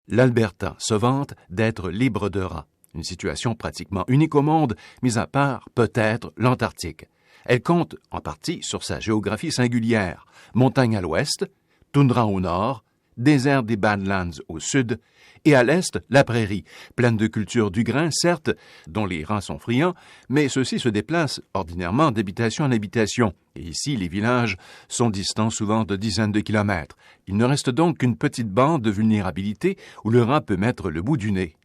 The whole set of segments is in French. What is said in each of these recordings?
L'Alberta se vante d'être libre de rats, une situation pratiquement unique au monde, mis à part peut-être l'Antarctique. Elle compte en partie sur sa géographie singulière, montagnes à l'ouest, toundra au nord, désert des Badlands au sud, et à l'est, la prairie, pleine de cultures du grain, certes, dont les rats sont friands, mais ceux-ci se déplacent ordinairement d'habitation en habitation, et ici les villages sont distants souvent de dizaines de kilomètres. Il ne reste donc qu'une petite bande de vulnérabilité où le rat peut mettre le bout du nez.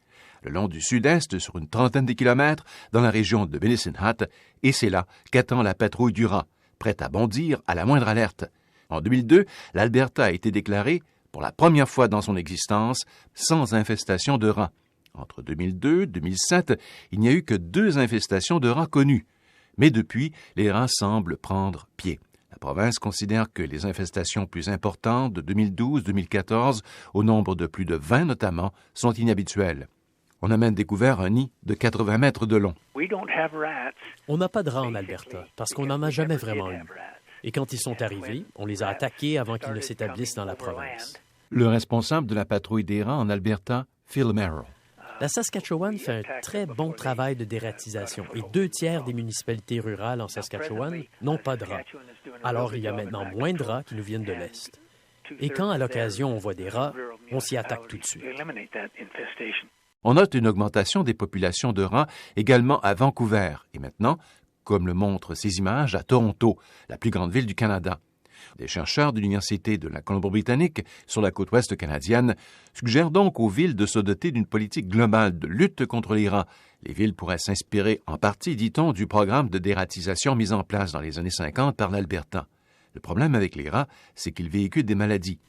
Le long du sud-est, sur une trentaine de kilomètres, dans la région de Medicine Hat, et c'est là qu'attend la patrouille du rat, prête à bondir à la moindre alerte. En 2002, l'Alberta a été déclarée, pour la première fois dans son existence, sans infestation de rats. Entre 2002 et 2007, il n'y a eu que 2 infestations de rats connues. Mais depuis, les rats semblent prendre pied. La province considère que les infestations plus importantes de 2012-2014, au nombre de plus de 20 notamment, sont inhabituelles. On a même découvert un nid de 80 mètres de long. On n'a pas de rats en Alberta, parce qu'on n'en a jamais vraiment eu. Et quand ils sont arrivés, on les a attaqués avant qu'ils ne s'établissent dans la province. Le responsable de la patrouille des rats en Alberta, Phil Merrill. La Saskatchewan fait un très bon travail de dératisation et 2/3 des municipalités rurales en Saskatchewan n'ont pas de rats. Alors il y a maintenant moins de rats qui nous viennent de l'Est. Et quand à l'occasion on voit des rats, on s'y attaque tout de suite. On note une augmentation des populations de rats également à Vancouver et maintenant, comme le montrent ces images, à Toronto, la plus grande ville du Canada. Des chercheurs de l'Université de la Colombie-Britannique, sur la côte ouest canadienne, suggèrent donc aux villes de se doter d'une politique globale de lutte contre les rats. Les villes pourraient s'inspirer en partie, dit-on, du programme de dératisation mis en place dans les années 50 par l'Alberta. Le problème avec les rats, c'est qu'ils véhiculent des maladies.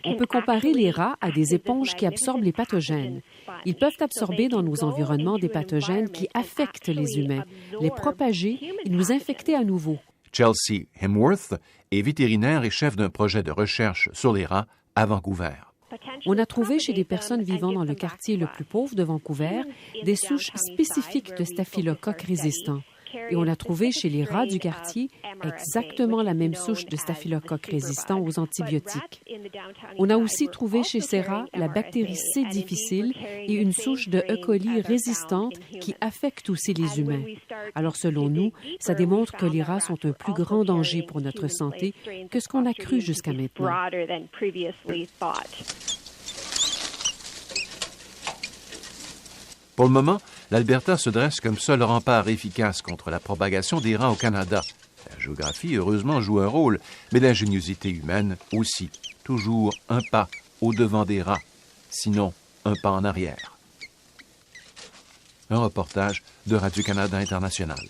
On peut comparer les rats à des éponges qui absorbent les pathogènes. Ils peuvent absorber dans nos environnements des pathogènes qui affectent les humains, les propager et nous infecter à nouveau. Chelsea Hemworth est vétérinaire et chef d'un projet de recherche sur les rats à Vancouver. On a trouvé chez des personnes vivant dans le quartier le plus pauvre de Vancouver des souches spécifiques de staphylocoques résistants. Et on a trouvé chez les rats du quartier exactement la même souche de staphylocoques résistants aux antibiotiques. On a aussi trouvé chez ces rats la bactérie C difficile et une souche de E. coli résistante qui affecte aussi les humains. Alors selon nous, ça démontre que les rats sont un plus grand danger pour notre santé que ce qu'on a cru jusqu'à maintenant. Pour le moment, l'Alberta se dresse comme seul rempart efficace contre la propagation des rats au Canada. La géographie, heureusement, joue un rôle, mais l'ingéniosité humaine aussi. Toujours un pas au-devant des rats, sinon un pas en arrière. Un reportage de Radio-Canada International.